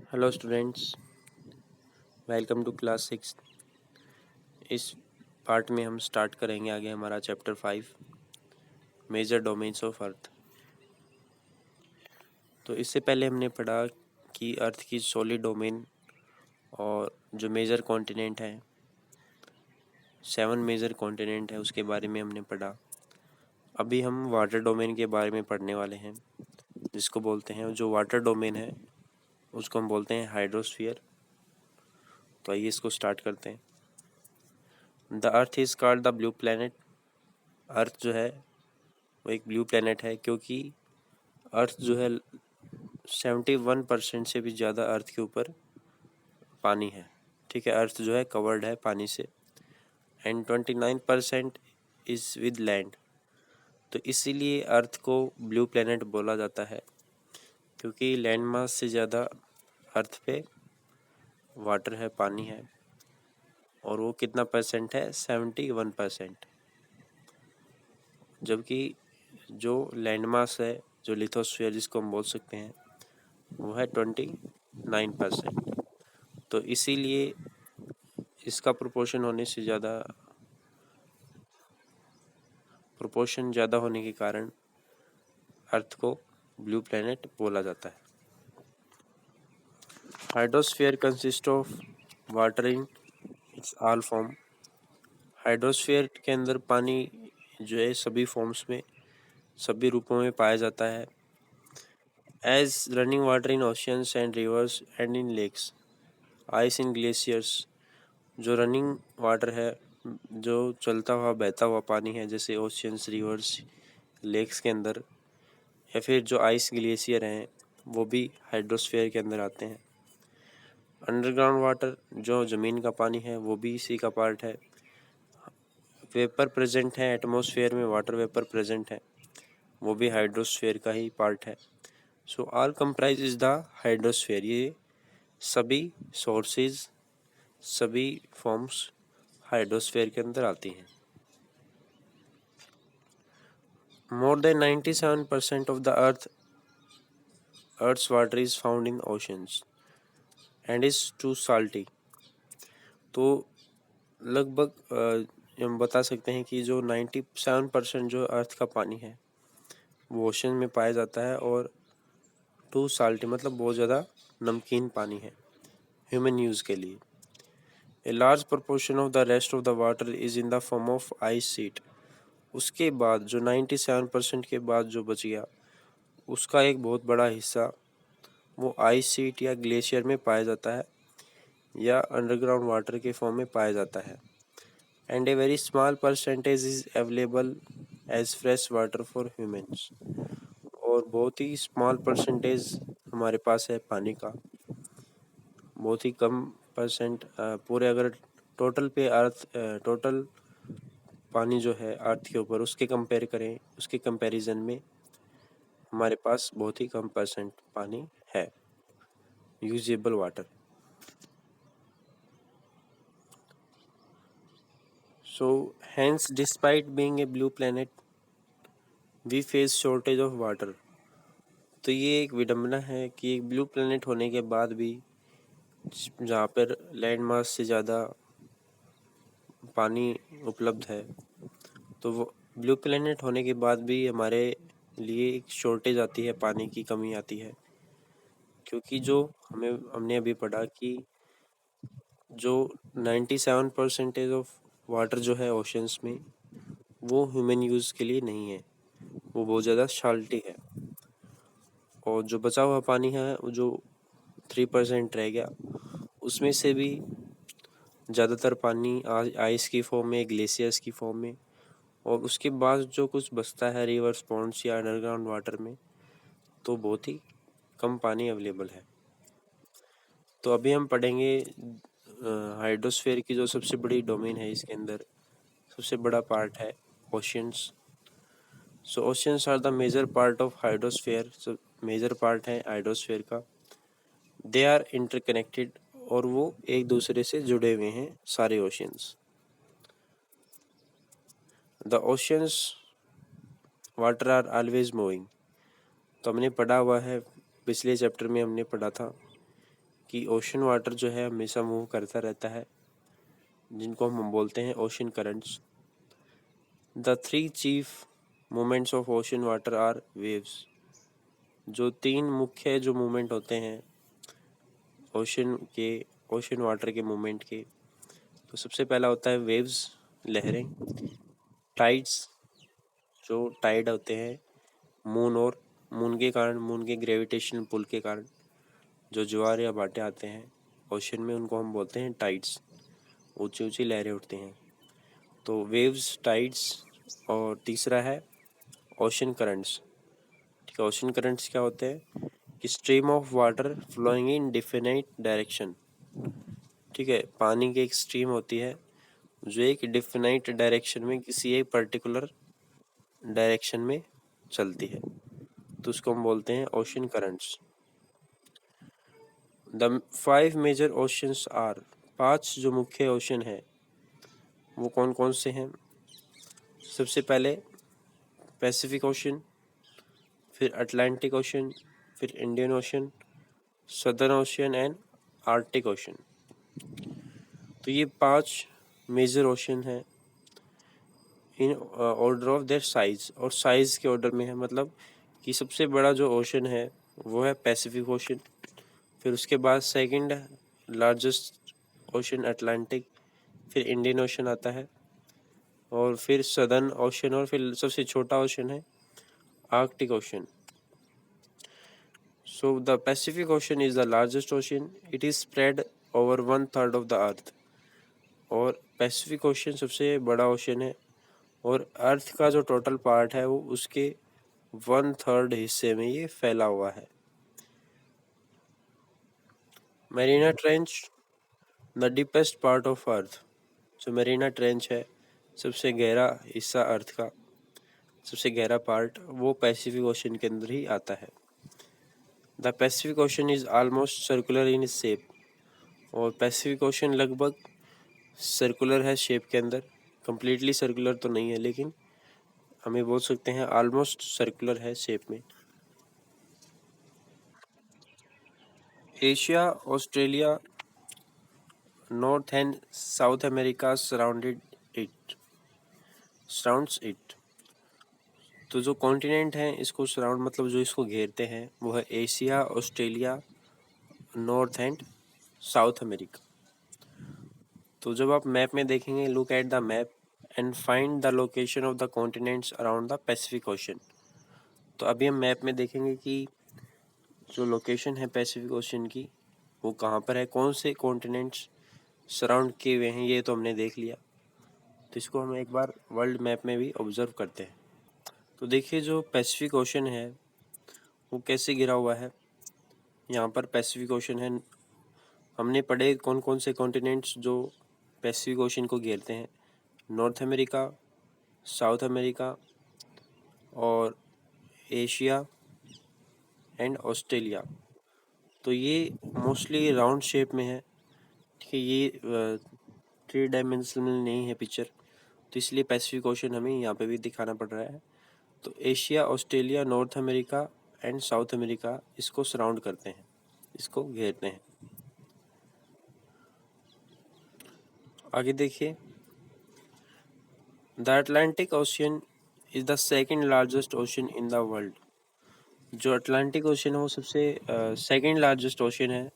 Hello students, welcome to class 6। इस part में हम स्टार्ट करेंगे आगे हमारा chapter 5 major domains of earth. तो इससे पहले हमने पढ़ा कि अर्थ की सॉलिड डोमेन और जो मेजर कॉन्टिनेंट है, 7 मेजर कॉन्टिनेंट है, उसके बारे में हमने पढ़ा। अभी हम वाटर डोमेन के बारे में पढ़ने वाले हैं, जिसको बोलते हैं, जो वाटर डोमेन है उसको हम बोलते हैं हाइड्रोस्फीयर। तो आइए इसको स्टार्ट करते हैं। The earth is called the blue planet. Earth जो है वो एक ब्लू प्लैनेट है, क्योंकि अर्थ जो है 71% से भी ज़्यादा अर्थ के ऊपर पानी है। ठीक है, अर्थ जो है कवर्ड है पानी से, एंड 29% इज़ विद लैंड। तो इसीलिए अर्थ को ब्लू प्लैनेट बोला जाता है, क्योंकि लैंड मास से ज़्यादा अर्थ पे वाटर है, पानी है। और वो कितना परसेंट है? 71%। जबकि जो लैंड मास है, जो लिथोस्फीयर जिसको हम बोल सकते हैं, वो है 29%। तो इसीलिए इसका प्रोपोर्शन ज़्यादा होने के कारण अर्थ को ब्लू प्लैनेट बोला जाता है। Hydrosphere consist of water in its all form. Hydrosphere के अंदर पानी जो है सभी फॉर्म्स में, सभी रूपों में पाया जाता है। As running water in oceans and rivers and in lakes, ice in glaciers. जो रनिंग वाटर है, जो चलता हुआ बहता हुआ पानी है, जैसे ओशियंस, रिवर्स, लेक्स के अंदर, या फिर जो आइस ग्लेशियर हैं, वो भी हाइड्रोस्फीयर के अंदर आते हैं। अंडरग्राउंड वाटर, जो ज़मीन का पानी है, वो भी इसी का पार्ट है। वेपर प्रेजेंट है एटमॉस्फेयर में, वाटर वेपर प्रेजेंट है, वो भी हाइड्रोस्फीयर का ही पार्ट है। So all comprise is the hydrosphere. ये सभी सोर्सेज, सभी फॉर्म्स हाइड्रोस्फीयर के अंदर आती हैं। More than 97% of the earth's water is found in oceans and is too salty. तो लगभग हम बता सकते हैं कि जो 97% जो अर्थ का पानी है वो ओशन में पाया जाता है, और टू साल्टी मतलब बहुत ज़्यादा नमकीन पानी है ह्यूमन यूज़ के लिए। A large proportion of the rest of the water is in the form of ice sheet. उसके बाद जो 97% के बाद जो बच गया, उसका एक बहुत बड़ा हिस्सा वो आइस शीट या ग्लेशियर में पाया जाता है, या अंडरग्राउंड वाटर के फॉर्म में पाया जाता है। And a very small percentage is available as fresh water for humans. और बहुत ही स्मॉल परसेंटेज हमारे पास है पानी का, बहुत ही कम परसेंट। पूरे अगर टोटल पानी जो है अर्थ के ऊपर उसके कंपेयर करें, उसके कंपैरिजन में हमारे पास बहुत ही कम परसेंट पानी है, usable water. So hence despite being a blue planet we face shortage of water. तो ये एक विडंबना है कि एक ब्लू प्लैनेट होने के बाद भी, जहाँ पर लैंड मास से ज़्यादा पानी उपलब्ध है, तो वो ब्लू प्लैनेट होने के बाद भी हमारे लिए एक शॉर्टेज आती है, पानी की कमी आती है। क्योंकि जो हमने अभी पढ़ा कि जो 97% ऑफ वाटर जो है ओशंस में, वो ह्यूमन यूज़ के लिए नहीं है, वो बहुत ज़्यादा साल्टी है। और जो बचा हुआ पानी है, वो जो 3% रह गया, उसमें से भी ज़्यादातर पानी आइस की फॉर्म में, ग्लेशियर्स की फॉर्म में, और उसके बाद जो कुछ बचता है रिवर्स, पॉन्ड्स या अंडरग्राउंड वाटर में, तो बहुत ही कम पानी अवेलेबल है। तो अभी हम पढ़ेंगे हाइड्रोस्फीयर की जो सबसे बड़ी डोमेन है, इसके अंदर सबसे बड़ा पार्ट है oceans. So oceans are the major part of hydrosphere. Major part है हाइड्रोस्फीयर का। दे आर इंटरकनेक्टेड, और वो एक दूसरे से जुड़े हुए हैं सारे oceans. The oceans water are always moving. तो हमने पढ़ा हुआ है, पिछले चैप्टर में हमने पढ़ा था कि ओशन वाटर जो है हमेशा मूव करता रहता है, जिनको हम बोलते हैं ocean currents. The three chief movements of ocean water are waves. जो तीन मुख्य जो मूवमेंट होते हैं ओशन वाटर के मूवमेंट के, तो सबसे पहला होता है वेव्स, लहरें। टाइड्स, जो टाइड होते हैं मून के कारण, मून के ग्रेविटेशनल पुल के कारण जो ज्वार या भाटे आते हैं ओशन में, उनको हम बोलते हैं टाइड्स। ऊंची ऊंची लहरें उठती हैं, तो वेव्स, टाइड्स। और तीसरा है ओशन करंट्स। ठीक है, ओशन करंट्स क्या होते हैं कि stream of water flowing in definite direction. ठीक है, पानी की एक स्ट्रीम होती है जो एक डिफिनाइट डायरेक्शन में, किसी एक पर्टिकुलर डायरेक्शन में चलती है, तो उसको हम बोलते हैं ocean currents. The 5 major oceans are. 5 जो मुख्य ओशन है वो कौन कौन से हैं? सबसे पहले पैसिफिक ओशन, फिर अटलांटिक ओशन, फिर Indian ocean, southern ocean and Arctic ocean. तो ये 5 मेजर ओशन हैं in order of their size, और साइज के ऑर्डर में है, मतलब कि सबसे बड़ा जो ओशन है वो है पैसिफिक ओशन, फिर उसके बाद सेकंड लार्जेस्ट ओशन अटलांटिक, फिर इंडियन ओशन आता है, और फिर सदर्न ओशन, और फिर सबसे छोटा ओशन है Arctic ocean. So the Pacific Ocean is the largest ocean. It is spread over 1/3 of the earth. और पैसिफिक ओशन सबसे बड़ा ओशन है, और अर्थ का जो टोटल पार्ट है वो उसके 1/3 हिस्से में ये फैला हुआ है। Mariana trench, the deepest part of earth. जो मैरीना ट्रेंच है, सबसे गहरा हिस्सा अर्थ का, सबसे गहरा पार्ट, वो पैसिफिक ओशन के अंदर ही आता है। The Pacific ocean is almost circular in shape. और पैसिफिक ओशन लगभग सर्कुलर है शेप के अंदर, कम्प्लीटली सर्कुलर तो नहीं है, लेकिन हमें बोल सकते हैं ऑलमोस्ट सर्कुलर है शेप में। Asia, Australia, north and south America surrounds it. तो जो कॉन्टिनेंट हैं इसको सराउंड, मतलब जो इसको घेरते हैं, वो है Asia, Australia, north and south America. तो जब आप मैप में देखेंगे, look at the map and find the location of the continents around the Pacific ocean. तो अभी हम मैप में देखेंगे कि जो लोकेशन है पैसिफिक ओशन की वो कहाँ पर है, कौन से कॉन्टिनेंट्स सराउंड किए हुए हैं, ये तो हमने देख लिया। तो इसको हम एक बार वर्ल्ड मैप में भी ऑब्जर्व करते हैं। तो देखिए, जो पैसिफिक ओशन है वो कैसे गिरा हुआ है। यहाँ पर पैसिफिक ओशन है, हमने पढ़े कौन कौन से कॉन्टिनेंट्स जो पैसिफिक ओशन को घेरते हैं। नॉर्थ अमेरिका, साउथ अमेरिका, और एशिया एंड ऑस्ट्रेलिया। तो ये मोस्टली राउंड शेप में है। ठीक है, ये 3 डायमेंशनल नहीं है पिक्चर, तो इसलिए पैसिफिक ओशन हमें यहाँ पे भी दिखाना पड़ रहा है। तो Asia, Australia, north America and south America इसको सराउंड करते हैं, इसको घेरते हैं। आगे देखिए, the Atlantic ocean is the second largest ocean in the world. जो अटलांटिक ओशन है वो सबसे सेकंड लार्जेस्ट ओशन है।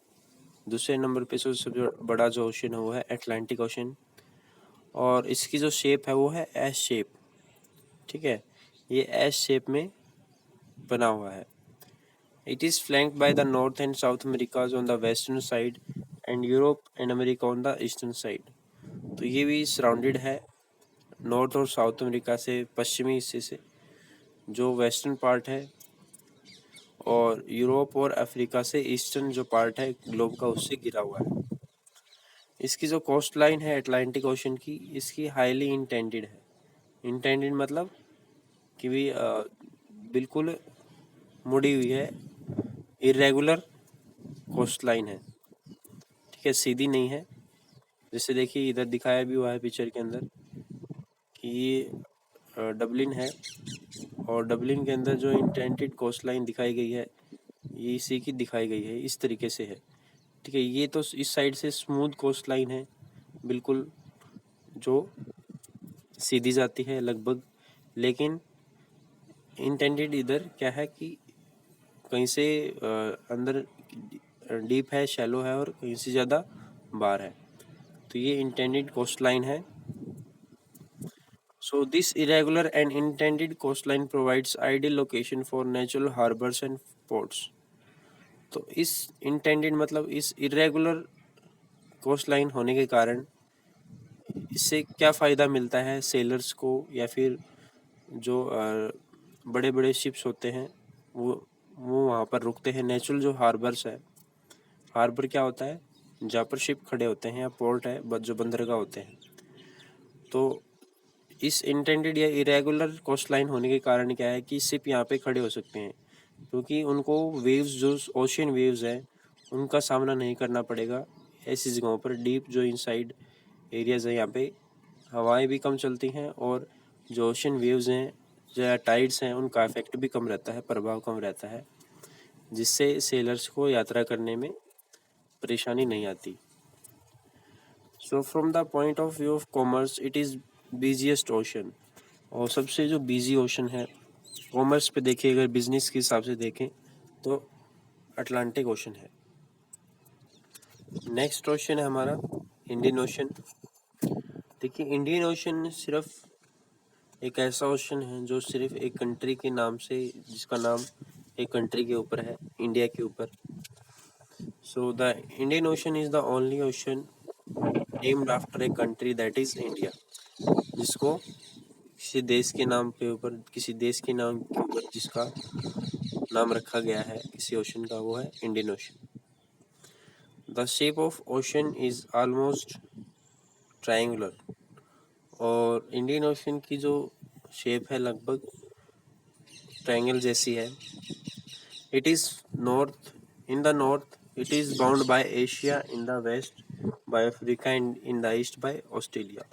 दूसरे नंबर पे सबसे बड़ा जो ओशन है वो है अटलांटिक ओशन, और इसकी जो शेप है वो है एस शेप। ठीक है, ये एस शेप में बना हुआ है। It is flanked by the North and South Americas on the western side and Europe and America on the eastern side. तो ये भी सराउंडेड है नॉर्थ और साउथ अमेरिका से, पश्चिमी हिस्से से जो वेस्टर्न पार्ट है, और यूरोप और अफ्रीका से ईस्टर्न जो पार्ट है ग्लोब का, उससे घिरा हुआ है। इसकी जो कोस्ट लाइन है अटलांटिक ओशन की, इसकी हाईली इंटेंडेड है। इंटेंडेड मतलब कि भी बिल्कुल मुड़ी हुई है, इरेगुलर कोस्ट लाइन है। ठीक है, सीधी नहीं है। जैसे देखिए इधर दिखाया भी हुआ है पिक्चर के अंदर कि ये डबलिन है, और डबलिन के अंदर जो इंटेंडेड कोस्ट लाइन दिखाई गई है ये इसी की दिखाई गई है, इस तरीके से है। ठीक है। ये तो इस साइड से स्मूथ कोस्ट लाइन है, बिल्कुल जो सीधी जाती है लगभग, लेकिन इंटेंडेड इधर क्या है कि कहीं से अंदर डीप है, शैलो है, और कहीं से ज़्यादा बार है। तो ये इंटेंडेड कोस्ट लाइन है। So this irregular and intended coastline provides ideal location for natural harbors and ports. तो इस इंटेंडेड मतलब इस इरेगुलर कोस्ट लाइन होने के कारण इससे क्या फ़ायदा मिलता है सेलर्स को, या फिर जो बड़े बड़े शिप्स होते हैं वो वहाँ पर रुकते हैं। नेचुरल जो हार्बर्स है, हार्बर क्या होता है, जहाँ पर शिप खड़े होते हैं, या पोर्ट है जो बंदरगाह होते हैं। तो इस इंटेंडेड या इरेगुलर कोस्ट लाइन होने के कारण क्या है कि शिप यहाँ पे खड़े हो सकते हैं, क्योंकि उनको वेव्स, जो ओशियन वेव्स हैं, उनका सामना नहीं करना पड़ेगा ऐसी जगहों पर। डीप जो इनसाइड एरियाज हैं, यहाँ पे हवाएं भी कम चलती हैं, और जो ओशियन वेव्स हैं या टाइड्स हैं, उनका इफेक्ट भी कम रहता है, प्रभाव कम रहता है, जिससे सेलर्स को यात्रा करने में परेशानी नहीं आती। So from the point of view of commerce, it is busiest ocean. और सबसे जो बिजी ओशन है कॉमर्स पे देखिए, अगर बिजनेस के हिसाब से देखें तो अटलांटिक ओशन है। नेक्स्ट ओशन है हमारा इंडियन ओशन। देखिए, इंडियन ओशन सिर्फ एक ऐसा ओशन है जो सिर्फ एक कंट्री के नाम से, जिसका नाम एक कंट्री के ऊपर है, इंडिया के ऊपर। So the Indian ocean is the only ocean named after a country, that is India, जिसको किसी देश के नाम के ऊपर, किसी देश के नाम के ऊपर जिसका नाम रखा गया है किसी ओशन का, वो है Indian Ocean. The shape of ocean is almost triangular. और इंडियन ओशन की जो शेप है लगभग ट्रायंगल जैसी है। It is north, in the north it is bound by Asia, in the west by Africa, and in the east by Australia.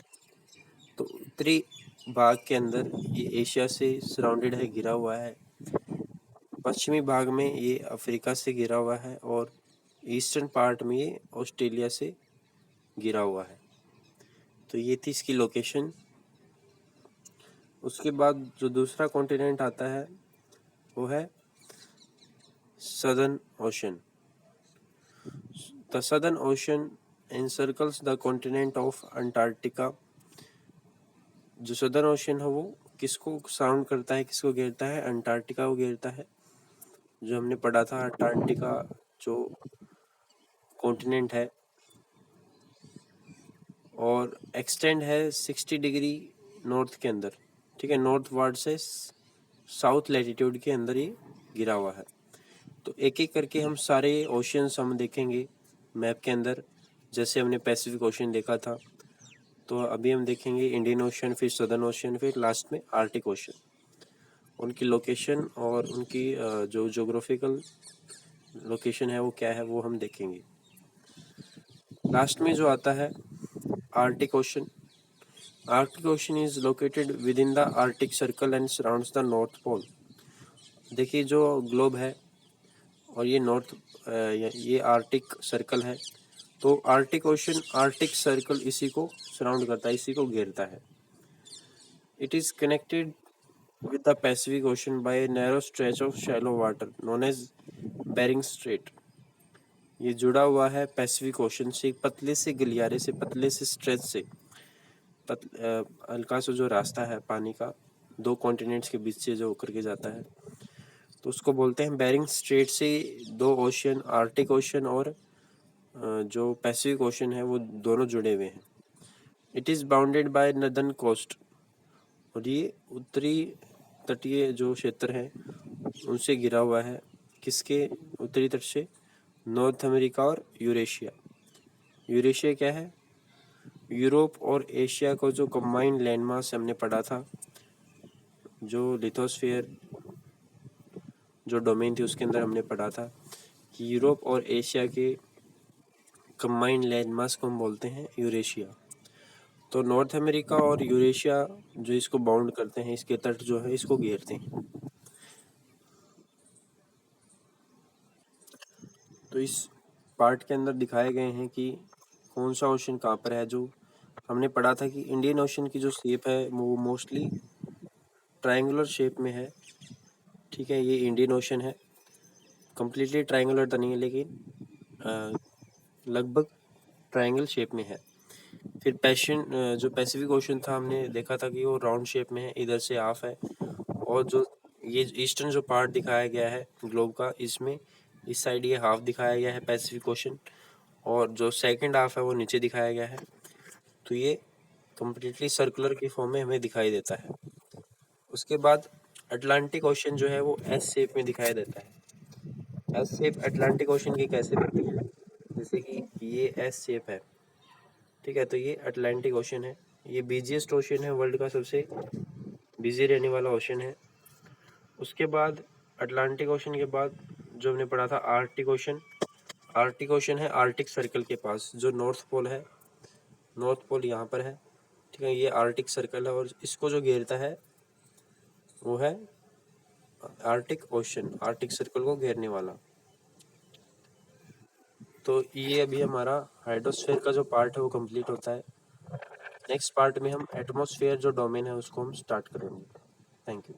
तो उत्तरी भाग के अंदर ये एशिया से सराउंडेड है, घिरा हुआ है। पश्चिमी भाग में ये अफ्रीका से घिरा हुआ है, और ईस्टर्न पार्ट में ये ऑस्ट्रेलिया से घिरा हुआ है। तो ये थी इसकी लोकेशन। उसके बाद जो दूसरा कॉन्टिनेंट आता है वो है southern ocean. The southern ocean encircles the continent of Antarctica. जो सदर्न ओशन है वो किसको सराउंड करता है, किसको घेरता है, अंटार्कटिका को घेरता है। जो हमने पढ़ा था, अंटार्कटिका जो कॉन्टिनेंट है और एक्सटेंड है 60 डिग्री नॉर्थ के अंदर, ठीक है, नॉर्थ वार्ड से साउथ लैटिट्यूड के अंदर ये गिरा हुआ है। तो एक एक करके हम सारे ओशियंस हम देखेंगे मैप के अंदर। जैसे हमने पैसिफिक ओशन देखा था, तो अभी हम देखेंगे इंडियन ओशन, फिर सदर्न ओशन, फिर लास्ट में आर्टिक ओशन। उनकी लोकेशन और उनकी जो जोग्राफिकल लोकेशन है वो क्या है, वो हम देखेंगे। लास्ट में जो आता है Arctic Ocean. Arctic Ocean is located within the Arctic circle and surrounds the North Pole. देखिए, जो ग्लोब है और ये नॉर्थ, ये आर्टिक सर्कल है, तो आर्टिक ओशन, आर्टिक सर्कल इसी को सराउंड करता है, इसी को घेरता है। It is connected with the Pacific Ocean by a narrow stretch of shallow water known as Bering Strait. ये जुड़ा हुआ है पैसिफिक ओशन से, एक पतले से गलियारे से, पतले से स्ट्रेच से, हल्का सा जो रास्ता है पानी का, दो कॉन्टिनेंट्स के बीच से जो होकर के जाता है, तो उसको बोलते हैं बेरिंग स्ट्रेट से दो ओशन, आर्टिक ओशन और जो पैसिफिक ओशन है, वो दोनों जुड़े हुए हैं। It is bounded by northern coast. और ये उत्तरी तटीय जो क्षेत्र है उनसे घिरा हुआ है। किसके उत्तरी तट से? नॉर्थ अमेरिका और यूरेशिया। यूरेशिया क्या है? यूरोप और एशिया को जो कंबाइंड लैंड मास हमने पढ़ा था, जो लिथोस्फीयर जो डोमेन थी उसके अंदर हमने पढ़ा था कि यूरोप और एशिया के कंबाइंड लैंड मास को हम बोलते हैं यूरेशिया। तो नॉर्थ अमेरिका और यूरेशिया जो इसको बाउंड करते हैं, इसके तट जो है इसको घेरते हैं। तो इस पार्ट के अंदर दिखाए गए हैं कि कौन सा ओशन कहाँ पर है। जो हमने पढ़ा था कि इंडियन ओशन की जो शेप है वो मोस्टली ट्रायंगुलर शेप में है। ठीक है, ये इंडियन ओशन है, कम्प्लीटली ट्रायंगुलर तो नहीं है लेकिन लगभग ट्रायंगल शेप में है। फिर जो पैसिफिक ओशन था हमने देखा था कि वो राउंड शेप में है, इधर से हाफ है। और जो ये ईस्टर्न जो पार्ट दिखाया गया है ग्लोब का, इसमें इस साइड ये हाफ दिखाया गया है पैसिफिक ओशन, और जो सेकंड हाफ है वो नीचे दिखाया गया है। तो ये कम्प्लीटली सर्कुलर के फॉर्म में हमें दिखाई देता है। उसके बाद अटलांटिक ओशन जो है वो एस शेप में दिखाई देता है। एस शेप अटलांटिक ओशन की कैसे बनती है, जैसे कि ये एस शेप है। ठीक है, तो ये अटलांटिक ओशन है, ये बिजिएस्ट ओशन है, वर्ल्ड का सबसे बिजी रहने वाला ओशन है। उसके बाद अटलांटिक ओशन के बाद जो हमने पढ़ा था आर्कटिक ओशन। आर्कटिक ओशन है आर्कटिक सर्कल के पास, जो नॉर्थ पोल है, नॉर्थ पोल यहाँ पर है। ठीक है, ये आर्कटिक सर्कल है और इसको जो घेरता है वो है आर्कटिक ओशन, आर्कटिक सर्कल को घेरने वाला। तो ये अभी हमारा हाइड्रोस्फीयर का जो पार्ट है वो कंप्लीट होता है। नेक्स्ट पार्ट में हम एटमॉस्फेयर जो डोमेन है उसको हम स्टार्ट करेंगे। Thank you.